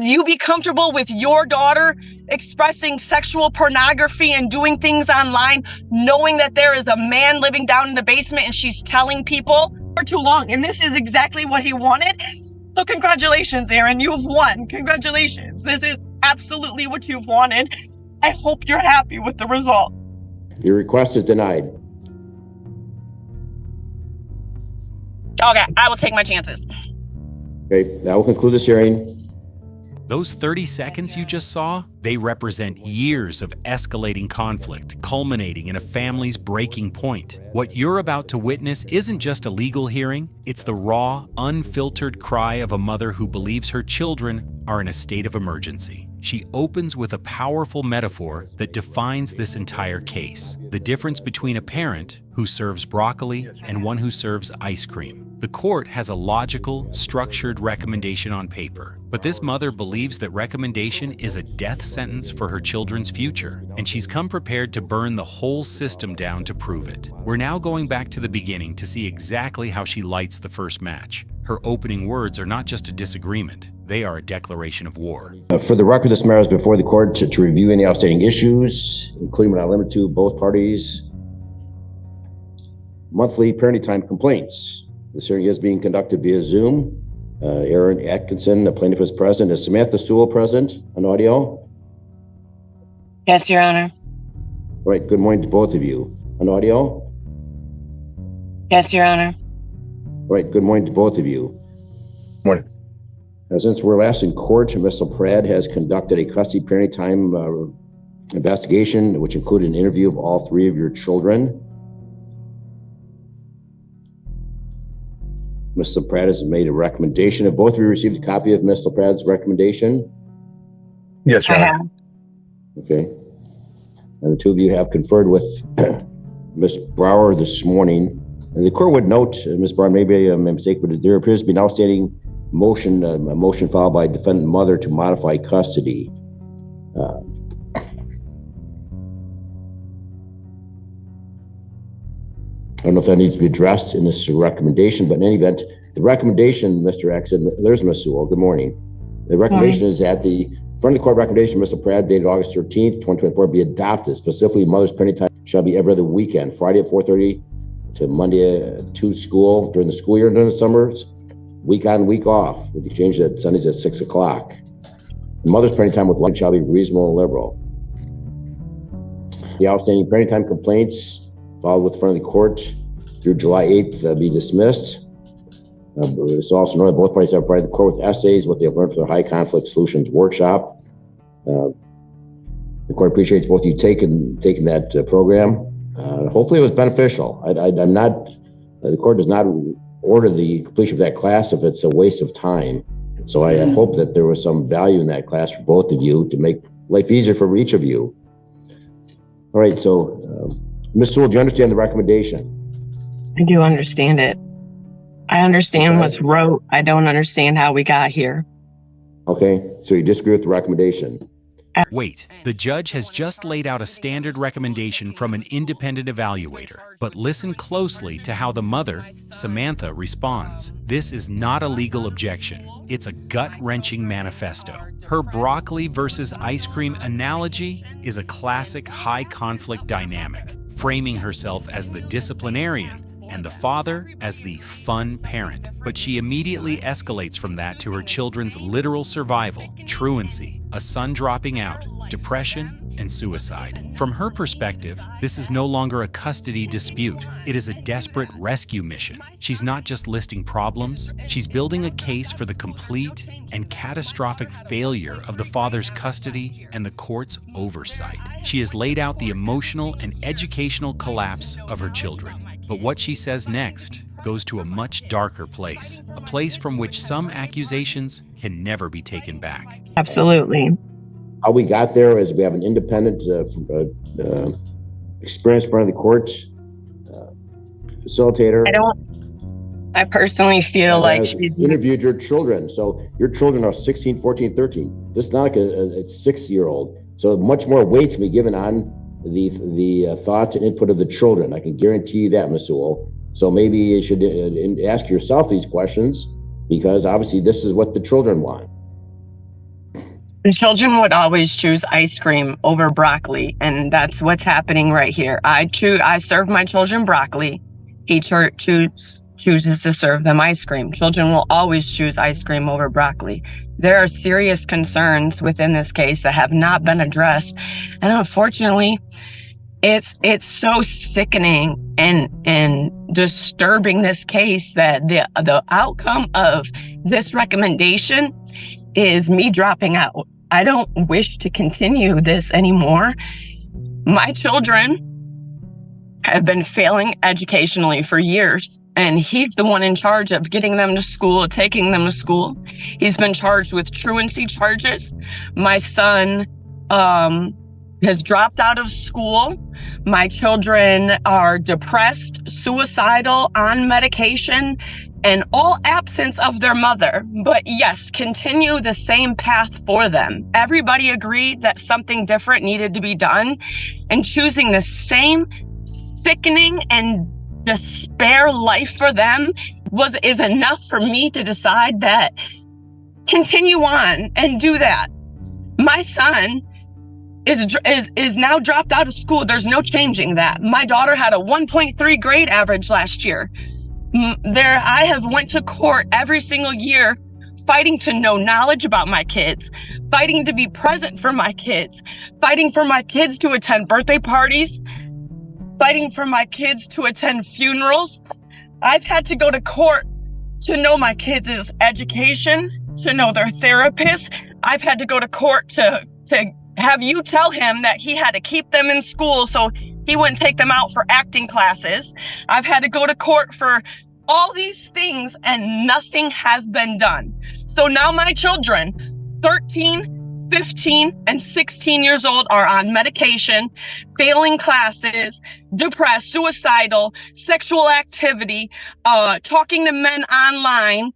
You be comfortable with your daughter expressing sexual pornography and doing things online, knowing that there is a man living down in the basement and she's telling people for too long. And this is exactly what he wanted. So congratulations, Aaron, you've won. Congratulations. This is absolutely what you've wanted. I hope you're happy with the result. Your request is denied. Okay, I will take my chances. Okay, that will conclude this hearing. Those 30 seconds you just saw, they represent years of escalating conflict, culminating in a family's breaking point. What you're about to witness isn't just a legal hearing, it's the raw, unfiltered cry of a mother who believes her children are in a state of emergency. She opens with a powerful metaphor that defines this entire case: the difference between a parent who serves broccoli and one who serves ice cream. The court has a logical, structured recommendation on paper, but this mother believes that recommendation is a death sentence for her children's future, and she's come prepared to burn the whole system down to prove it. We're now going back to the beginning to see exactly how she lights the first match. Her opening words are not just a disagreement, they are a declaration of war. For the record, this matter is before the court to review any outstanding issues, including but not limited to both parties' monthly parenting time complaints. This hearing is being conducted via Zoom. Aaron Atkinson, the plaintiff, is present. Is Samantha Sewell present on audio? Yes, Your Honor. All right, good morning to both of you. On audio? Yes, Your Honor. All right, good morning to both of you. Morning. Since we're last in court, Ms. Pratt has conducted a custody parenting time investigation, which included an interview of all three of your children. Ms. Pratt has made a recommendation. Have both of you received a copy of Ms. Pratt's recommendation? Yes, Your Honor. Okay. And the two of you have conferred with Ms. Brower this morning. And the court would note, Ms. Brower, maybe a mistake, but there appears to be an outstanding motion, a motion filed by defendant mother to modify custody. I don't know if that needs to be addressed in this recommendation, but in any event, the recommendation, Mr. Axon, there's Ms. Sewell, good morning. The recommendation is that the front of the court recommendation, Mr. Pratt, dated August 13th, 2024, be adopted. Specifically, mother's parenting time shall be every other weekend, Friday at 4:30 to Monday to school during the school year and during the summers, week on, week off, with the exchange at Sundays at 6 o'clock. The mother's parenting time with lunch shall be reasonable and liberal. The outstanding parenting time complaints filed with the front of the court through July 8th be dismissed. It's also known that both parties have provided the court with essays, what they have learned from their high conflict solutions workshop. The court appreciates both of you taking that program. Hopefully it was beneficial. I'm not, the court does not order the completion of that class if it's a waste of time. So I hope that there was some value in that class for both of you to make life easier for each of you. All right, so Ms. Sewell, do you understand the recommendation? I do understand it. I understand what's wrote. I don't understand how we got here. Okay, so you disagree with the recommendation? Wait, the judge has just laid out a standard recommendation from an independent evaluator. But listen closely to how the mother, Samantha, responds. This is not a legal objection. It's a gut-wrenching manifesto. Her broccoli versus ice cream analogy is a classic high-conflict dynamic, framing herself as the disciplinarian and the father as the fun parent. But she immediately escalates from that to her children's literal survival, truancy, a son dropping out, depression, and suicide. From her perspective, this is no longer a custody dispute. It is a desperate rescue mission. She's not just listing problems, she's building a case for the complete and catastrophic failure of the father's custody and the court's oversight. She has laid out the emotional and educational collapse of her children. But what she says next goes to a much darker place, a place from which some accusations can never be taken back. Absolutely. How we got there is we have an independent, experienced front of the court facilitator. I personally feel like she's interviewed your children. So your children are 16, 14, 13. This is not like a 6-year-old. So much more weight to be given on the thoughts and input of the children. I can guarantee you that, Ms. Sewell. So maybe you should ask yourself these questions, because obviously this is what the children want. The children would always choose ice cream over broccoli, and that's what's happening right here. I serve my children broccoli. He chooses to serve them ice cream. Children will always choose ice cream over broccoli. There are serious concerns within this case that have not been addressed, and unfortunately, it's so sickening and disturbing, this case, that the outcome of this recommendation is me dropping out. I don't wish to continue this anymore. My children have been failing educationally for years, and he's the one in charge of getting them to school, taking them to school. He's been charged with truancy charges. My son has dropped out of school. My children are depressed, suicidal, on medication, and all absence of their mother. But yes, continue the same path for them. Everybody agreed that something different needed to be done, and choosing the same sickening and despair life for them is enough for me to decide that continue on and do that. My son is now dropped out of school. There's no changing that. My daughter had a 1.3 grade average last year. I have went to court every single year, fighting to know knowledge about my kids, fighting to be present for my kids, fighting for my kids to attend birthday parties, fighting for my kids to attend funerals. I've had to go to court to know my kids' education, to know their therapist. I've had to go to court to have you tell him that he had to keep them in school so he wouldn't take them out for acting classes. I've had to go to court for all these things, and nothing has been done. So now my children, 13, 15, and 16 years old, are on medication, failing classes, depressed, suicidal, sexual activity, talking to men online,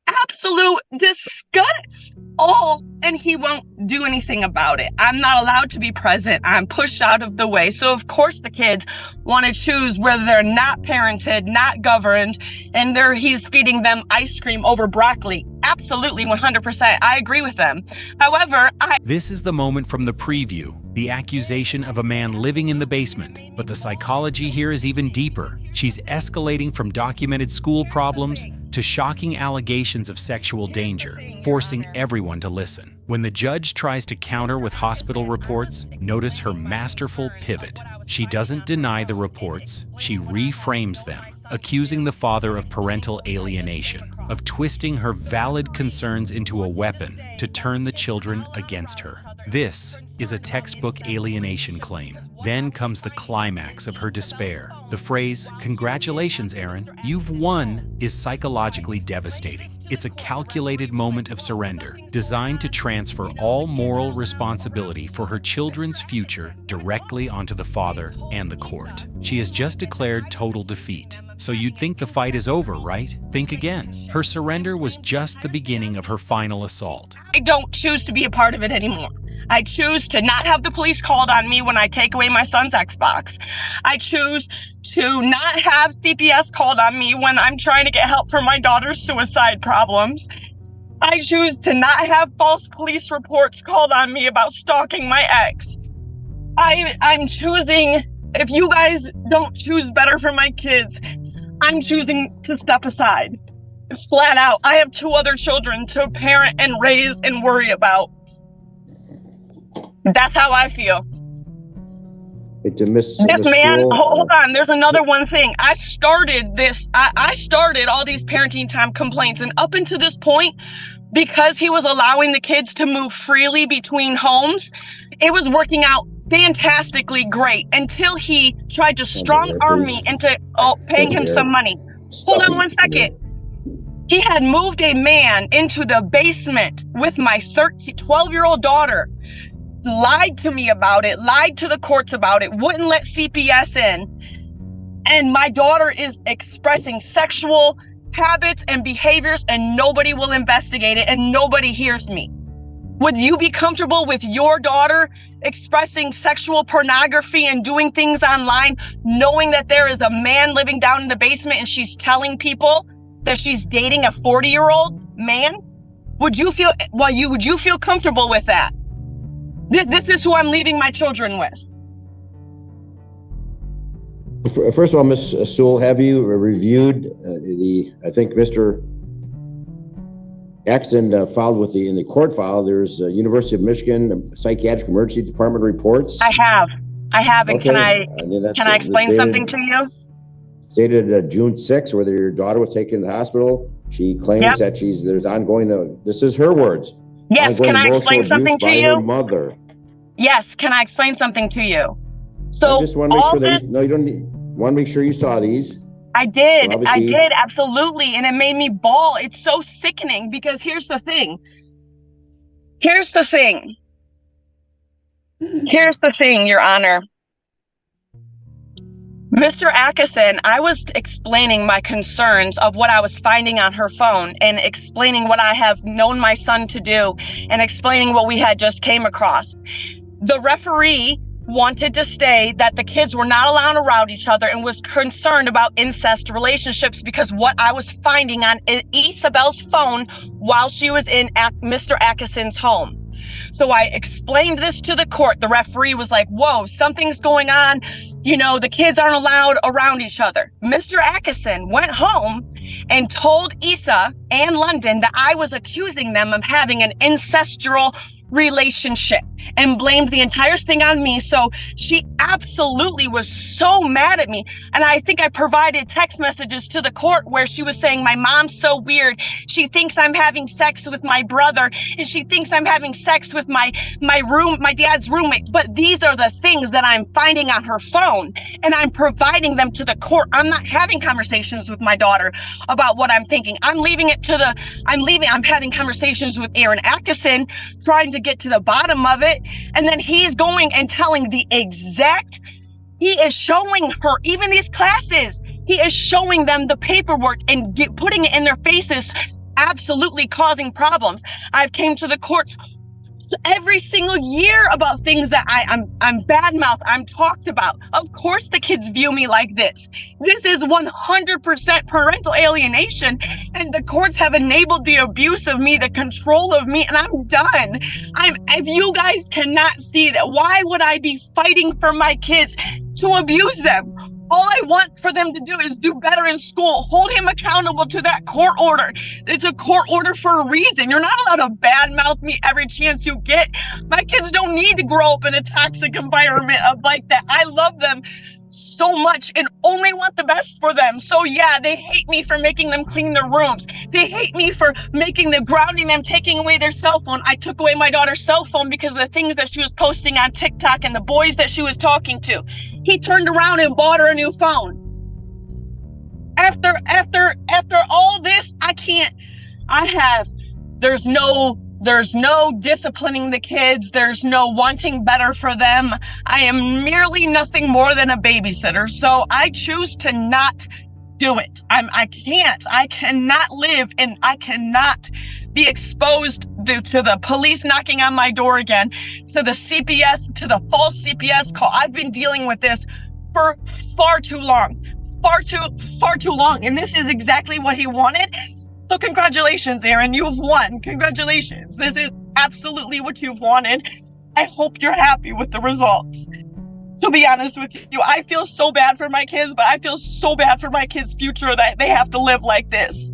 absolute disgust, all, and he won't do anything about it. I'm not allowed to be present. I'm pushed out of the way. So of course the kids want to choose whether they're not parented, not governed, and he's feeding them ice cream over broccoli. Absolutely, 100%. I agree with them. However, This is the moment from the preview, the accusation of a man living in the basement. But the psychology here is even deeper. She's escalating from documented school problems to shocking allegations of sexual danger, forcing everyone to listen. When the judge tries to counter with hospital reports, notice her masterful pivot. She doesn't deny the reports, she reframes them, accusing the father of parental alienation, of twisting her valid concerns into a weapon to turn the children against her. This is a textbook alienation claim. Then comes the climax of her despair. The phrase, "Congratulations, Aaron, you've won," is psychologically devastating. It's a calculated moment of surrender, designed to transfer all moral responsibility for her children's future directly onto the father and the court. She has just declared total defeat. So you'd think the fight is over, right? Think again. Her surrender was just the beginning of her final assault. I don't choose to be a part of it anymore. I choose to not have the police called on me when I take away my son's Xbox. I choose to not have CPS called on me when I'm trying to get help for my daughter's suicide problems. I choose to not have false police reports called on me about stalking my ex. I'm choosing, if you guys don't choose better for my kids, I'm choosing to step aside. Flat out. I have 2 other children to parent and raise and worry about. That's how I feel. This man, hold on. There's another one thing. I started this. I started all these parenting time complaints, and up until this point, because he was allowing the kids to move freely between homes, it was working out fantastically great until he tried to strong arm me into paying him some money. Hold on one second. He had moved a man into the basement with my 12-year-old daughter, lied to me about it, lied to the courts about it, wouldn't let CPS in. And my daughter is expressing sexual habits and behaviors, and nobody will investigate it, and nobody hears me. Would you be comfortable with your daughter expressing sexual pornography and doing things online, knowing that there is a man living down in the basement and she's telling people that she's dating a 40-year-old man? Would you feel comfortable with that? This is who I'm leaving my children with. First of all, Ms. Sewell, have you reviewed I think Mr. Axon filed in the court file, there's University of Michigan Psychiatric Emergency Department reports? I have, and Okay. Can I explain something to you? Stated June 6th, whether your daughter was taken to the hospital. She claims that there's ongoing, this is her words. Yes, can I explain something to you? Her mother. Yes, can I explain something to you? So I just want to make sure that you don't want to make sure you saw these. I did, absolutely, and it made me bawl. It's so sickening because here's the thing, Your Honor. Mr. Atkinson, I was explaining my concerns of what I was finding on her phone and explaining what I have known my son to do and explaining what we had just came across. The referee wanted to stay that the kids were not allowed around each other and was concerned about incest relationships because what I was finding on Isabel's phone while she was in Mr. Atkinson's home. So I explained this to the court. The referee was like, whoa, something's going on. The kids aren't allowed around each other. Mr. Atkinson went home and told Isa and London that I was accusing them of having an incestual relationship and blamed the entire thing on me. So she absolutely was so mad at me. And I think I provided text messages to the court where she was saying, my mom's so weird. She thinks I'm having sex with my brother and she thinks I'm having sex with my dad's roommate. But these are the things that I'm finding on her phone and I'm providing them to the court. I'm not having conversations with my daughter about what I'm thinking. I'm having conversations with Aaron Atkinson, trying to get to the bottom of it. And then he's going and telling he is showing her, even these classes, he is showing them the paperwork and putting it in their faces, absolutely causing problems. I've came to the courts every single year about things that I'm badmouth, I'm talked about. Of course the kids view me like this. This is 100% parental alienation, and the courts have enabled the abuse of me, the control of me, and I'm done. If you guys cannot see that, why would I be fighting for my kids to abuse them? All I want for them to do is do better in school. Hold him accountable to that court order. It's a court order for a reason. You're not allowed to badmouth me every chance you get. My kids don't need to grow up in a toxic environment like that. I love them so much and only want the best for them. So yeah, they hate me for making them clean their rooms. They hate me for grounding them, taking away their cell phone. I took away my daughter's cell phone because of the things that she was posting on TikTok and the boys that she was talking to. He turned around and bought her a new phone. After all this, there's no disciplining the kids. There's no wanting better for them. I am merely nothing more than a babysitter. So I choose to not do it. I cannot live and I cannot be exposed to the police knocking on my door again, to the CPS, to the false CPS call. I've been dealing with this for far too long. And this is exactly what he wanted. So congratulations, Aaron, you've won. Congratulations. This is absolutely what you've wanted. I hope you're happy with the results. To be honest with you, I feel so bad for my kids, but I feel so bad for my kids' future that they have to live like this.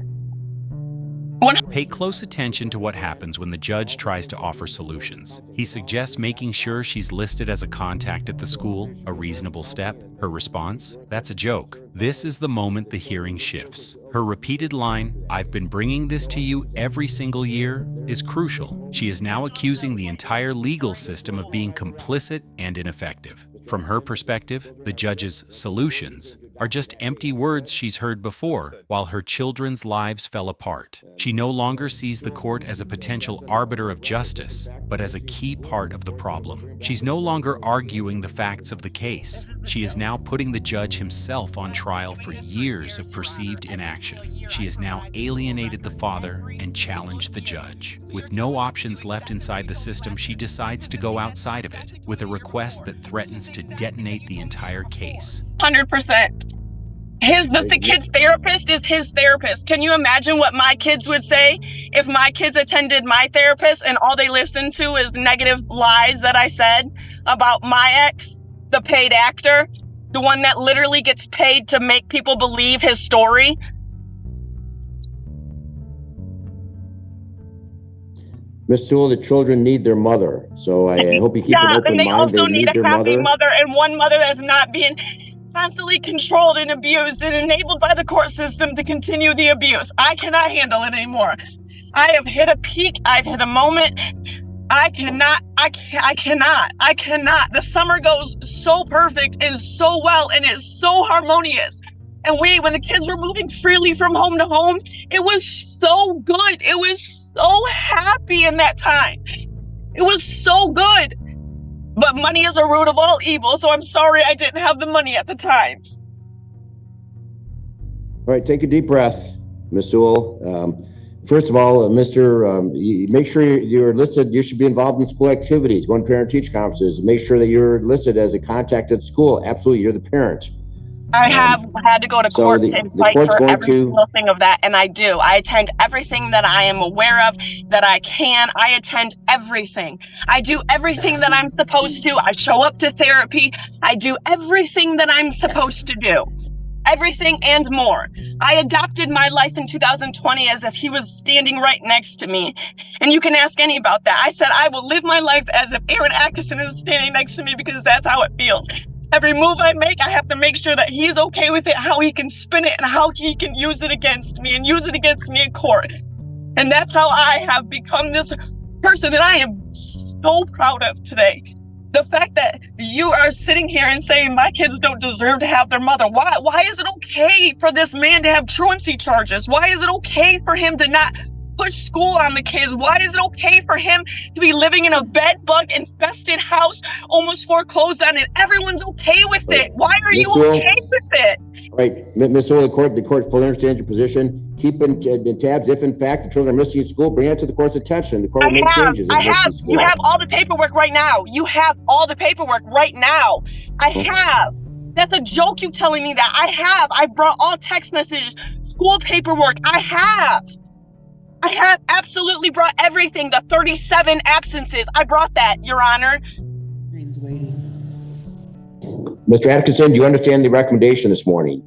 Pay close attention to what happens when the judge tries to offer solutions. He suggests making sure she's listed as a contact at the school, a reasonable step. Her response? That's a joke. This is the moment the hearing shifts. Her repeated line, "I've been bringing this to you every single year," is crucial. She is now accusing the entire legal system of being complicit and ineffective. From her perspective, the judge's solutions are just empty words she's heard before, while her children's lives fell apart. She no longer sees the court as a potential arbiter of justice, but as a key part of the problem. She's no longer arguing the facts of the case. She is now putting the judge himself on trial for years of perceived inaction. She has now alienated the father and challenged the judge. With no options left inside the system, she decides to go outside of it with a request that threatens to detonate the entire case. 100%. The kid's therapist is his therapist. Can you imagine what my kids would say if my kids attended my therapist and all they listened to is negative lies that I said about my ex, the paid actor, the one that literally gets paid to make people believe his story? Ms. Sewell, the children need their mother. So I hope you keep an open mind. They also need a their happy mother, and one mother that's not being constantly controlled and abused and enabled by the court system to continue the abuse. I cannot handle it anymore. I have hit a peak. I've hit a moment. I cannot. The summer goes so perfect and so well, and it's so harmonious. And when the kids were moving freely from home to home, it was so good. It was so happy in that time. It was so good. But money is a root of all evil, so I'm sorry I didn't have the money at the time. All right, take a deep breath, Ms. Sewell. First of all, make sure you're listed. You should be involved in school activities, going to parent-teacher conferences. Make sure that you're listed as a contact at school. Absolutely, you're the parent. I have had to go to court and fight for every single thing of that, and I do. I attend everything that I am aware of, that I can. I attend everything. I do everything that I'm supposed to. I show up to therapy. I do everything that I'm supposed to do. Everything and more. I adopted my life in 2020 as if he was standing right next to me. And you can ask any about that. I said, I will live my life as if Aaron Atkinson is standing next to me because that's how it feels. Every move I make, I have to make sure that he's okay with it, how he can spin it, and how he can use it against me and use it against me in court. And that's how I have become this person that I am so proud of today. The fact that you are sitting here and saying my kids don't deserve to have their mother. Why is it okay for this man to have truancy charges? Why is it okay for him to not push school on the kids? Why is it okay for him to be living in a bed bug infested house, almost foreclosed on, and everyone's okay with it? Why are you okay with it? Right, Ms. Sewell, the court fully understands your position. Keep in tabs. If in fact the children are missing at school, bring it to the court's attention. The court will make changes. You have all the paperwork right now. You have all the paperwork right now. I have. That's a joke, you telling me that. I brought all text messages, school paperwork. I have absolutely brought everything. The 37 absences. I brought that, Your Honor. Mr. Atkinson, do you understand the recommendation this morning?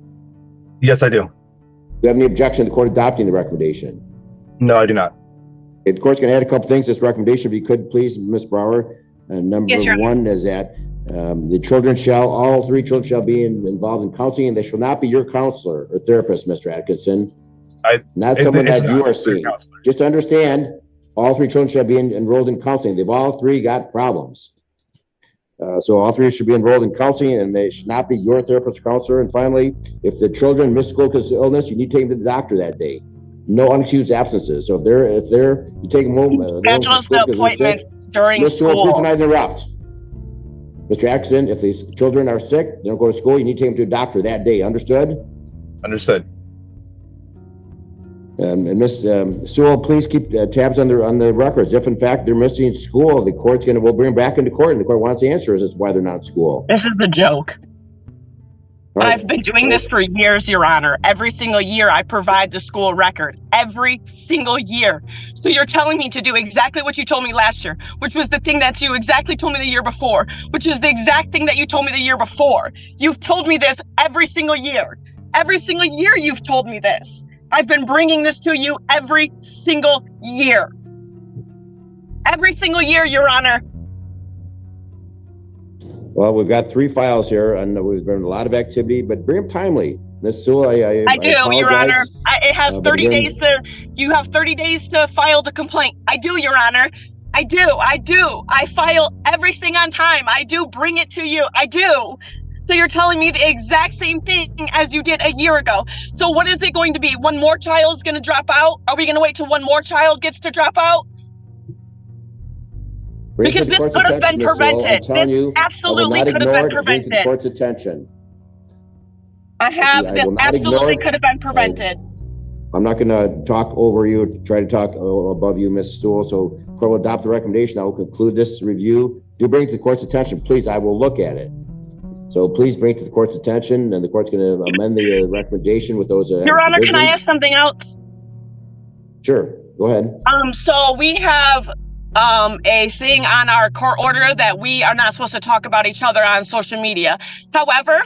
Yes, I do. Do you have any objection to the court adopting the recommendation? No, I do not. Okay, the court's going to add a couple things to this recommendation. If you could, please, Ms. Brower. Number one is that all three children shall be involved in counseling, and they shall not be your counselor or therapist, Mr. Atkinson. Not someone that you are seeing. Just understand, all three children shall be enrolled in counseling. They've all three got problems. So all three should be enrolled in counseling, and they should not be your therapist or counselor. And finally, if the children miss school because of illness, you need to take them to the doctor that day. No unexcused absences. So if you take them home. Schedules the appointment during school. Please do not interrupt. Mr. Atkinson, if these children are sick, they don't go to school, you need to take them to a doctor that day. Understood? Understood. And Ms. Sewell, please keep tabs on the records. If in fact they're missing school, the court's we'll bring them back into court, and the court wants answers as to why they're not in school. This is a joke. Right. I've been doing this for years, Your Honor. Every single year I provide the school record. Every single year. So you're telling me to do exactly what you told me last year, which was the thing that you exactly told me the year before, which is the exact thing that you told me the year before. You've told me this every single year. Every single year you've told me this. I've been bringing this to you every single year. Every single year, Your Honor. Well, we've got 3 files here, and there's been a lot of activity, but bring them timely. Ms. Sewell, I do, Your Honor. It has 30 days you have 30 days to file the complaint. I do, Your Honor. I do. I file everything on time. I do bring it to you. I do. So you're telling me the exact same thing as you did a year ago. So what is it going to be? One more child is going to drop out? Are we going to wait till one more child gets to drop out? Because this could have been prevented. This absolutely could have been prevented. The court's attention. This absolutely could have been prevented. I'm not going to talk over you, try to talk above you, Ms. Sewell. So court will adopt the recommendation. I will conclude this review. Do bring it to the court's attention, please. I will look at it. So please bring it to the court's attention, and the court's going to amend the recommendation with those Your Honor, can I provisions. ask something else? Sure, go ahead. So we have a thing on our court order that we are not supposed to talk about each other on social media. However,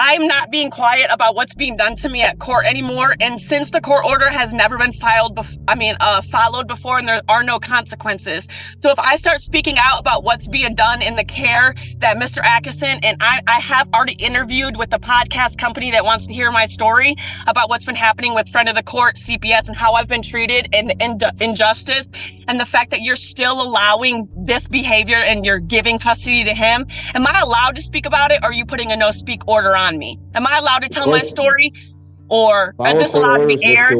I'm not being quiet about what's being done to me at court anymore. And since the court order has never been followed before, and there are no consequences. So if I start speaking out about what's being done in the care that Mr. Atkinson, and I have already interviewed with the podcast company that wants to hear my story about what's been happening with friend of the court, CPS, and how I've been treated and the injustice, and the fact that you're still allowing this behavior and you're giving custody to him. Am I allowed to speak about it, or are you putting a no speak order on me? Am I allowed to tell my story, or is this allowed to be aired?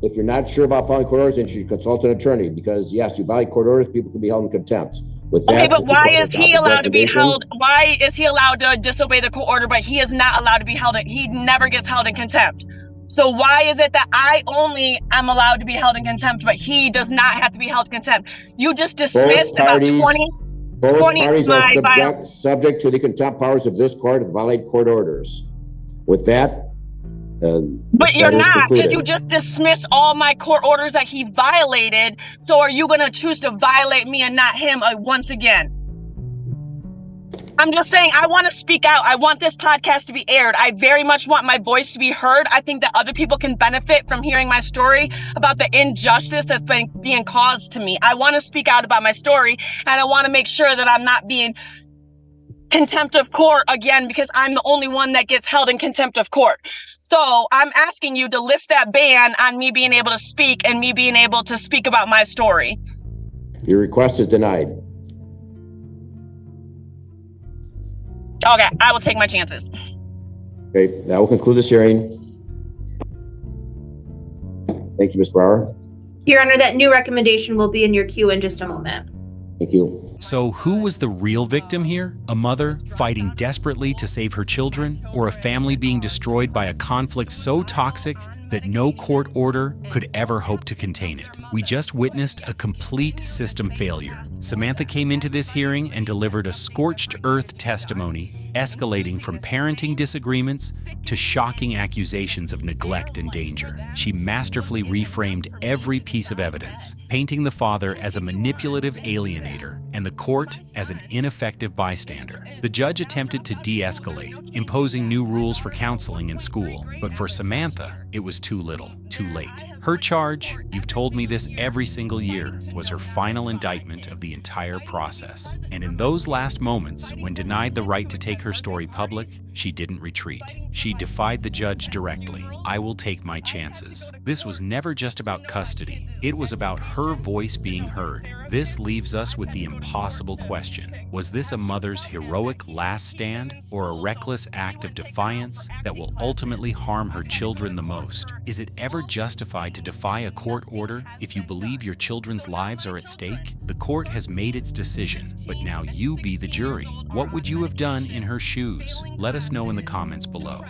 If you're not sure about following court orders, then you should consult an attorney, because yes, you violate court orders, people can be held in contempt. With that, okay, but why is he allowed to be held? Why is he allowed to disobey the court order, but he is not allowed to be held? He never gets held in contempt. So why is it that I only am allowed to be held in contempt, but he does not have to be held in contempt? You just dismissed about 20 parties are subject to the contempt powers of this court and violate court orders. With that, but you're not, because you just dismissed all my court orders that he violated. So are you going to choose to violate me and not him once again? I'm just saying, I want to speak out. I want this podcast to be aired. I very much want my voice to be heard. I think that other people can benefit from hearing my story about the injustice that's been being caused to me. I want to speak out about my story, and I want to make sure that I'm not being contempt of court again, because I'm the only one that gets held in contempt of court. So I'm asking you to lift that ban on me being able to speak and me being able to speak about my story. Your request is denied. Okay, I will take my chances. Okay, that will conclude this hearing. Thank you, Ms. Brower. Your Honor, that new recommendation will be in your queue in just a moment. Thank you. So who was the real victim here? A mother fighting desperately to save her children, or a family being destroyed by a conflict so toxic that no court order could ever hope to contain it? We just witnessed a complete system failure. Samantha came into this hearing and delivered a scorched earth testimony, escalating from parenting disagreements to shocking accusations of neglect and danger. She masterfully reframed every piece of evidence, painting the father as a manipulative alienator and the court as an ineffective bystander. The judge attempted to de-escalate, imposing new rules for counseling in school, but for Samantha, it was too little, too late. Her charge, you've told me this every single year, was her final indictment of the entire process. And in those last moments, when denied the right to take her story public, she didn't retreat. She defied the judge directly. I will take my chances. This was never just about custody. It was about her voice being heard. This leaves us with the impossible question. Was this a mother's heroic last stand, or a reckless act of defiance that will ultimately harm her children the most? Is it ever justified to defy a court order if you believe your children's lives are at stake? The court has made its decision, but now you be the jury. What would you have done in her shoes? Let us know in the comments below.